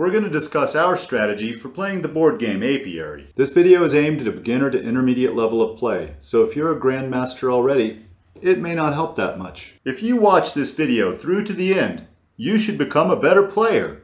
we're going to discuss our strategy for playing the board game Apiary. This video is aimed at a beginner to intermediate level of play, so if you're a grandmaster already, it may not help that much. If you watch this video through to the end, you should become a better player.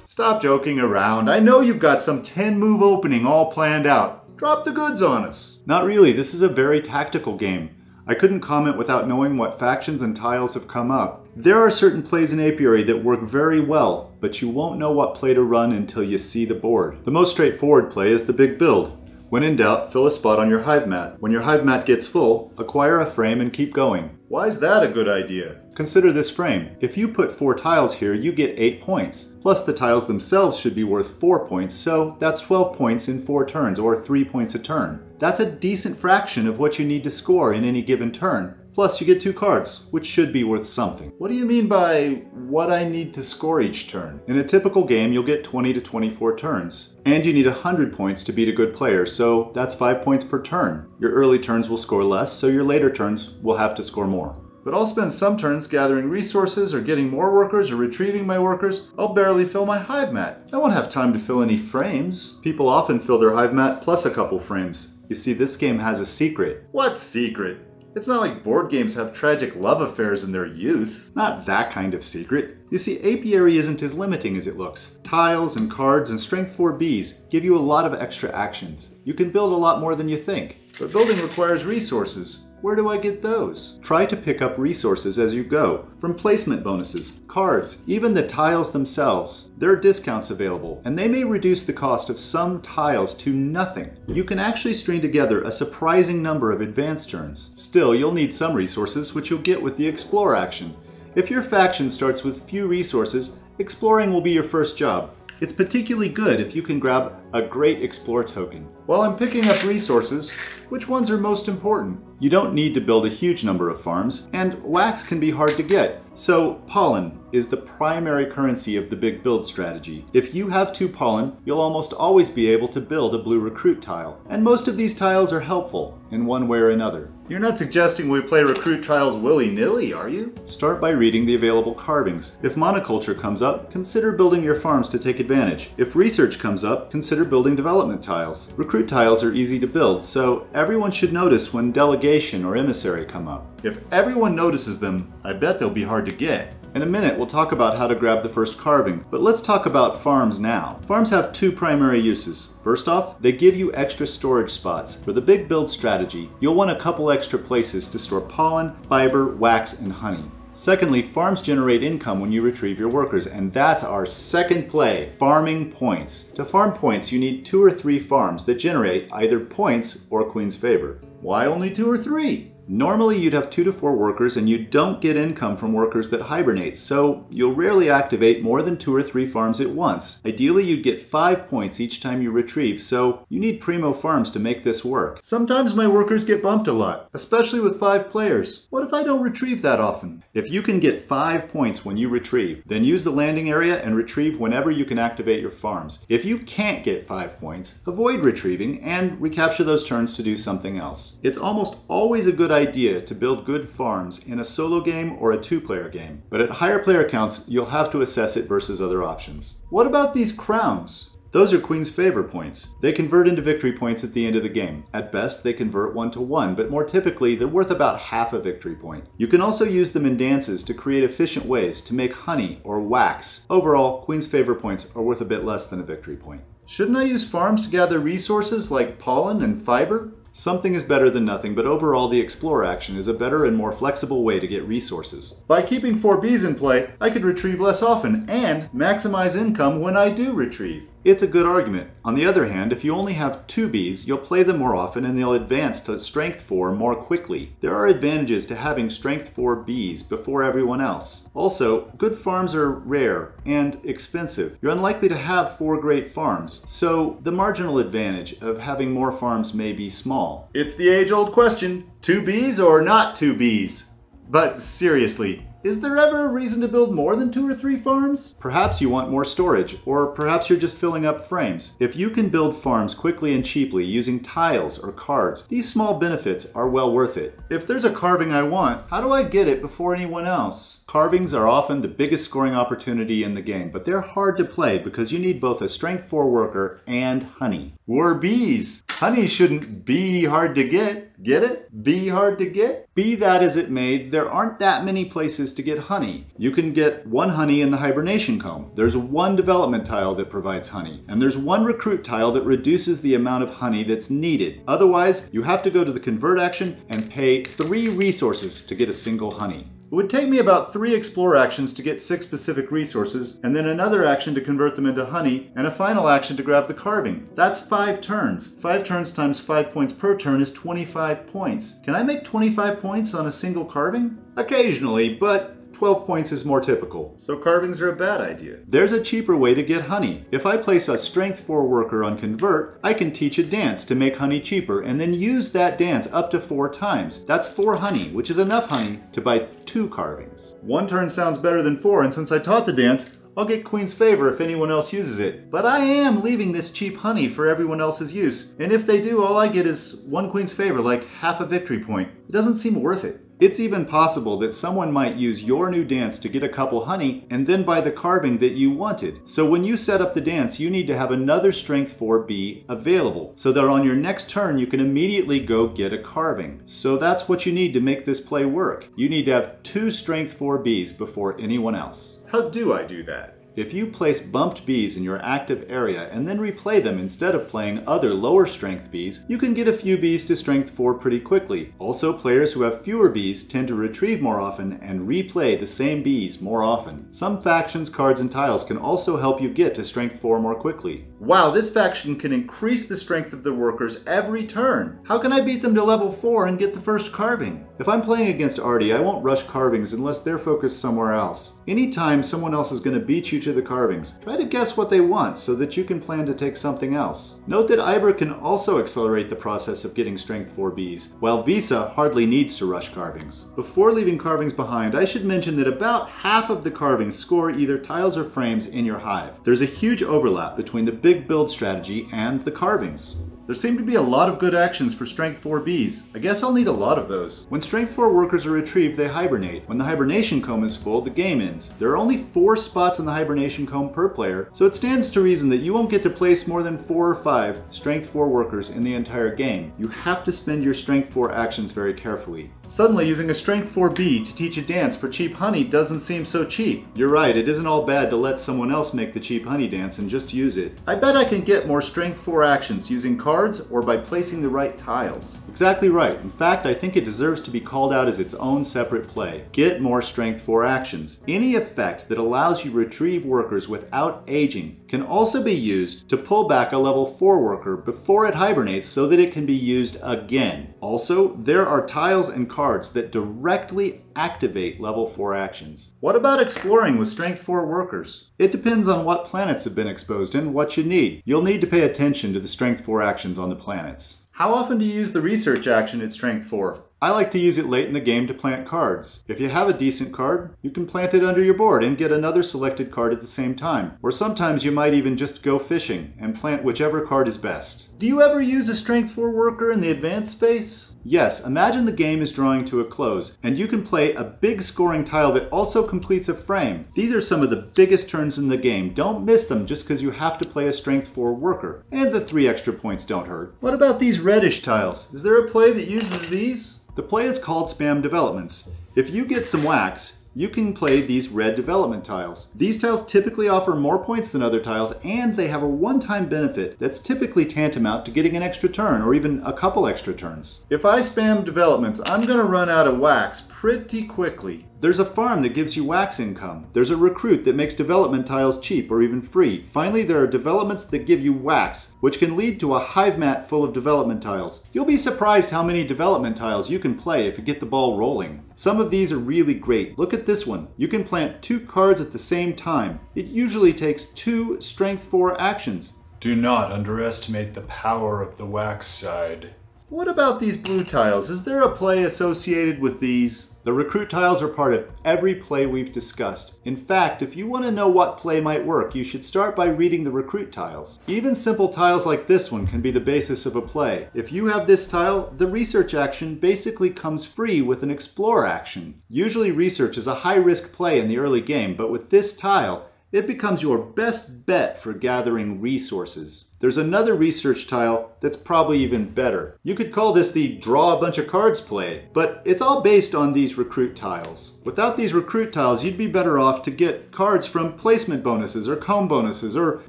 Stop joking around. I know you've got some 10-move opening all planned out. Drop the goods on us. Not really. This is a very tactical game. I couldn't comment without knowing what factions and tiles have come up. There are certain plays in Apiary that work very well, but you won't know what play to run until you see the board. The most straightforward play is the big build. When in doubt, fill a spot on your hive mat. When your hive mat gets full, acquire a frame and keep going. Why is that a good idea? Consider this frame. If you put 4 tiles here, you get 8 points. Plus the tiles themselves should be worth 4 points, so that's 12 points in 4 turns, or 3 points a turn. That's a decent fraction of what you need to score in any given turn. Plus you get 2 cards, which should be worth something. What do you mean by what I need to score each turn? In a typical game, you'll get 20 to 24 turns. And you need 100 points to beat a good player, so that's 5 points per turn. Your early turns will score less, so your later turns will have to score more. But I'll spend some turns gathering resources or getting more workers or retrieving my workers. I'll barely fill my hive mat. I won't have time to fill any frames. People often fill their hive mat plus a couple frames. You see, this game has a secret. What secret? It's not like board games have tragic love affairs in their youth. Not that kind of secret. You see, Apiary isn't as limiting as it looks. Tiles and cards and strength 4 Bs give you a lot of extra actions. You can build a lot more than you think. But building requires resources. Where do I get those? Try to pick up resources as you go, from placement bonuses, cards, even the tiles themselves. There are discounts available, and they may reduce the cost of some tiles to nothing. You can actually string together a surprising number of advanced turns. Still, you'll need some resources, which you'll get with the Explore action. If your faction starts with few resources, exploring will be your first job. It's particularly good if you can grab a great Explore token. While I'm picking up resources, which ones are most important? You don't need to build a huge number of farms, and wax can be hard to get. So pollen is the primary currency of the big build strategy. If you have 2 pollen, you'll almost always be able to build a blue recruit tile. And most of these tiles are helpful in one way or another. You're not suggesting we play recruit tiles willy-nilly, are you? Start by reading the available carvings. If monoculture comes up, consider building your farms to take advantage. If research comes up, consider building development tiles. Recruit tiles are easy to build, so everyone should notice when delegation or emissary come up. If everyone notices them, I bet they'll be hard to get. In a minute, we'll talk about how to grab the first carving, but let's talk about farms now. Farms have 2 primary uses. First off, they give you extra storage spots. For the big build strategy, you'll want a couple extra places to store pollen, fiber, wax, and honey. Secondly, farms generate income when you retrieve your workers, and that's our second play, farming points. To farm points, you need 2 or 3 farms that generate either points or Queen's favor. Why only 2 or 3? Normally you'd have 2 to 4 workers, and you don't get income from workers that hibernate, so you'll rarely activate more than 2 or 3 farms at once. Ideally you'd get 5 points each time you retrieve, so you need primo farms to make this work. Sometimes my workers get bumped a lot, especially with 5 players. What if I don't retrieve that often? If you can get 5 points when you retrieve, then use the landing area and retrieve whenever you can activate your farms. If you can't get 5 points, avoid retrieving and recapture those turns to do something else. It's almost always a good idea to build good farms in a solo game or a 2-player game, but at higher player counts, you'll have to assess it versus other options. What about these crowns? Those are Queen's favor points. They convert into victory points at the end of the game. At best, they convert 1 to 1, but more typically, they're worth about half a victory point. You can also use them in dances to create efficient ways to make honey or wax. Overall, Queen's favor points are worth a bit less than a victory point. Shouldn't I use farms to gather resources like pollen and fiber? Something is better than nothing, but overall the Explore action is a better and more flexible way to get resources. By keeping 4 Bs in play, I could retrieve less often and maximize income when I do retrieve. It's a good argument. On the other hand, if you only have 2 Bs, you'll play them more often and they'll advance to Strength 4 more quickly. There are advantages to having Strength 4 Bs before everyone else. Also, good farms are rare and expensive. You're unlikely to have 4 great farms, so the marginal advantage of having more farms may be small. It's the age-old question, 2 Bs or not 2 Bs? But seriously, Is there ever a reason to build more than 2 or 3 farms? Perhaps you want more storage, or perhaps you're just filling up frames. If you can build farms quickly and cheaply using tiles or cards, these small benefits are well worth it. If there's a carving I want, how do I get it before anyone else? Carvings are often the biggest scoring opportunity in the game, but they're hard to play because you need both a strength 4 worker and honey. Or bees. Honey shouldn't be hard to get. Get it? Be hard to get? Be that as it may, there aren't that many places to get honey. You can get 1 honey in the hibernation comb. There's 1 development tile that provides honey. And there's 1 recruit tile that reduces the amount of honey that's needed. Otherwise, you have to go to the convert action and pay 3 resources to get a single honey. It would take me about 3 explore actions to get 6 specific resources, and then another action to convert them into honey, and a final action to grab the carving. That's 5 turns. 5 turns times 5 points per turn is 25 points. Can I make 25 points on a single carving? Occasionally, but 12 points is more typical, so carvings are a bad idea. There's a cheaper way to get honey. If I place a strength 4 worker on convert, I can teach a dance to make honey cheaper and then use that dance up to 4 times. That's 4 honey, which is enough honey to buy 2 carvings. 1 turn sounds better than 4, and since I taught the dance, I'll get Queen's favor if anyone else uses it. But I am leaving this cheap honey for everyone else's use, and if they do, all I get is 1 Queen's favor, like half a victory point. It doesn't seem worth it. It's even possible that someone might use your new dance to get a couple honey and then buy the carving that you wanted. So when you set up the dance, you need to have another strength 4 bee available so that on your next turn you can immediately go get a carving. So that's what you need to make this play work. You need to have 2 strength 4 bees before anyone else. How do I do that? If you place bumped bees in your active area and then replay them instead of playing other lower strength bees, you can get a few bees to strength 4 pretty quickly. Also, players who have fewer bees tend to retrieve more often and replay the same bees more often. Some factions, cards, and tiles can also help you get to strength 4 more quickly. Wow, this faction can increase the strength of the workers every turn. How can I beat them to level 4 and get the first carving? If I'm playing against Artie, I won't rush carvings unless they're focused somewhere else. Anytime someone else is going to beat you to the carvings, try to guess what they want so that you can plan to take something else. Note that Ibra can also accelerate the process of getting strength 4 bees, while Visa hardly needs to rush carvings. Before leaving carvings behind, I should mention that about half of the carvings score either tiles or frames in your hive. There's a huge overlap between the big build strategy and the carvings. There seem to be a lot of good actions for strength 4 bees. I guess I'll need a lot of those. When strength 4 workers are retrieved, they hibernate. When the hibernation comb is full, the game ends. There are only 4 spots in the hibernation comb per player, so it stands to reason that you won't get to place more than 4 or 5 strength 4 workers in the entire game. You have to spend your strength 4 actions very carefully. Suddenly, using a strength 4 bee to teach a dance for cheap honey doesn't seem so cheap. You're right, it isn't all bad to let someone else make the cheap honey dance and just use it. I bet I can get more strength 4 actions using cards or by placing the right tiles. Exactly right. In fact, I think it deserves to be called out as its own separate play. Get more strength 4 actions. Any effect that allows you to retrieve workers without aging can also be used to pull back a level 4 worker before it hibernates so that it can be used again. Also, there are tiles and cards that directly activate level 4 actions. What about exploring with strength 4 workers? It depends on what planets have been exposed and what you need. You'll need to pay attention to the strength 4 actions on the planets. How often do you use the research action at strength 4? I like to use it late in the game to plant cards. If you have a decent card, you can plant it under your board and get another selected card at the same time. Or sometimes you might even just go fishing and plant whichever card is best. Do you ever use a strength 4 worker in the advanced space? Yes, imagine the game is drawing to a close, and you can play a big scoring tile that also completes a frame. These are some of the biggest turns in the game. Don't miss them just because you have to play a strength 4 worker. And the 3 extra points don't hurt. What about these reddish tiles? Is there a play that uses these? The play is called Spam Developments. If you get some wax, you can play these red development tiles. These tiles typically offer more points than other tiles, and they have a one-time benefit that's typically tantamount to getting an extra turn or even a couple extra turns. If I spam developments, I'm gonna run out of wax pretty quickly. There's a farm that gives you wax income. There's a recruit that makes development tiles cheap or even free. Finally, there are developments that give you wax, which can lead to a hive mat full of development tiles. You'll be surprised how many development tiles you can play if you get the ball rolling. Some of these are really great. Look at this one. You can plant 2 cards at the same time. It usually takes 2 strength 4 actions. Do not underestimate the power of the wax side. What about these blue tiles? Is there a play associated with these? The recruit tiles are part of every play we've discussed. In fact, if you want to know what play might work, you should start by reading the recruit tiles. Even simple tiles like this one can be the basis of a play. If you have this tile, the research action basically comes free with an explore action. Usually research is a high-risk play in the early game, but with this tile, it becomes your best bet for gathering resources. There's another research tile that's probably even better. You could call this the draw a bunch of cards play, but it's all based on these recruit tiles. Without these recruit tiles, you'd be better off to get cards from placement bonuses or comb bonuses or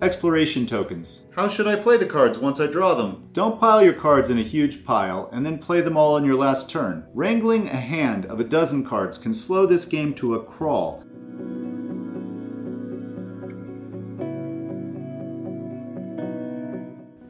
exploration tokens. How should I play the cards once I draw them? Don't pile your cards in a huge pile and then play them all on your last turn. Wrangling a hand of a dozen cards can slow this game to a crawl.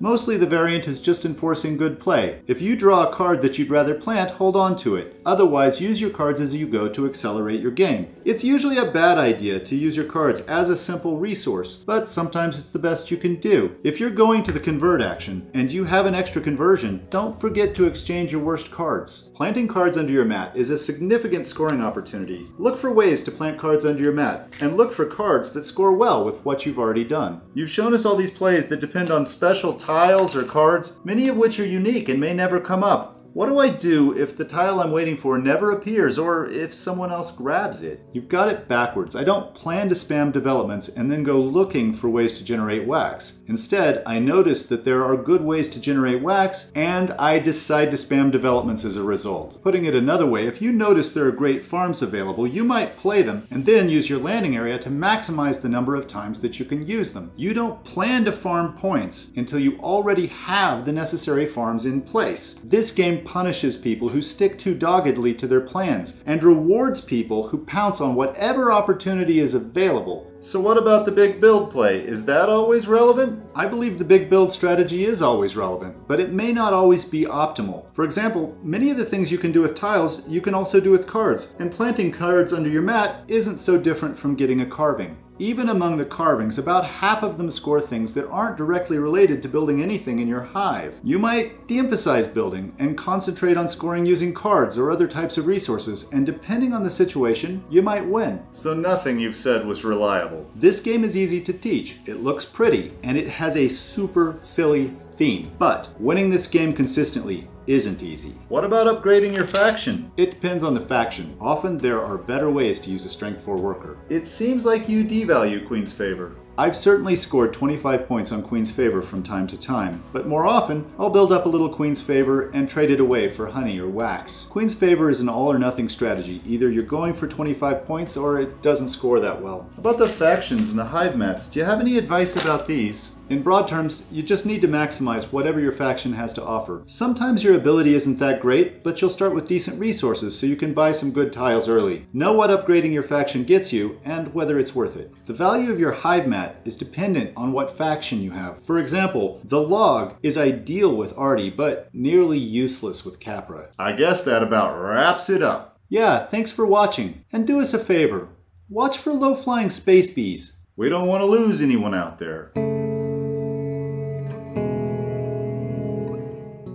Mostly the variant is just enforcing good play. If you draw a card that you'd rather plant, hold on to it. Otherwise, use your cards as you go to accelerate your game. It's usually a bad idea to use your cards as a simple resource, but sometimes it's the best you can do. If you're going to the convert action and you have an extra conversion, don't forget to exchange your worst cards. Planting cards under your mat is a significant scoring opportunity. Look for ways to plant cards under your mat, and look for cards that score well with what you've already done. You've shown us all these plays that depend on special tiles or cards, many of which are unique and may never come up. What do I do if the tile I'm waiting for never appears, or if someone else grabs it? You've got it backwards. I don't plan to spam developments and then go looking for ways to generate wax. Instead, I notice that there are good ways to generate wax, and I decide to spam developments as a result. Putting it another way, if you notice there are great farms available, you might play them and then use your landing area to maximize the number of times that you can use them. You don't plan to farm points until you already have the necessary farms in place. This game punishes people who stick too doggedly to their plans and rewards people who pounce on whatever opportunity is available. So what about the big build play? Is that always relevant? I believe the big build strategy is always relevant, but it may not always be optimal. For example, many of the things you can do with tiles, you can also do with cards, and planting cards under your mat isn't so different from getting a carving. Even among the carvings, about half of them score things that aren't directly related to building anything in your hive. You might de-emphasize building and concentrate on scoring using cards or other types of resources, and depending on the situation, you might win. So nothing you've said was reliable. This game is easy to teach, it looks pretty, and it has a super silly theme. But winning this game consistently isn't easy. What about upgrading your faction? It depends on the faction. Often there are better ways to use a Strength 4 worker. It seems like you devalue Queen's Favor. I've certainly scored 25 points on Queen's Favor from time to time, but more often, I'll build up a little Queen's Favor and trade it away for honey or wax. Queen's Favor is an all or nothing strategy. Either you're going for 25 points or it doesn't score that well. About the factions and the hive mats, do you have any advice about these? In broad terms, you just need to maximize whatever your faction has to offer. Sometimes your ability isn't that great, but you'll start with decent resources so you can buy some good tiles early. Know what upgrading your faction gets you and whether it's worth it. The value of your hive mat is dependent on what faction you have. For example, the log is ideal with Artie, but nearly useless with Capra. I guess that about wraps it up. Yeah, thanks for watching, and do us a favor. Watch for low-flying space bees. We don't want to lose anyone out there.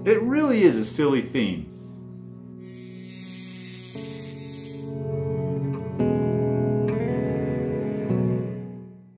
It really is a silly theme.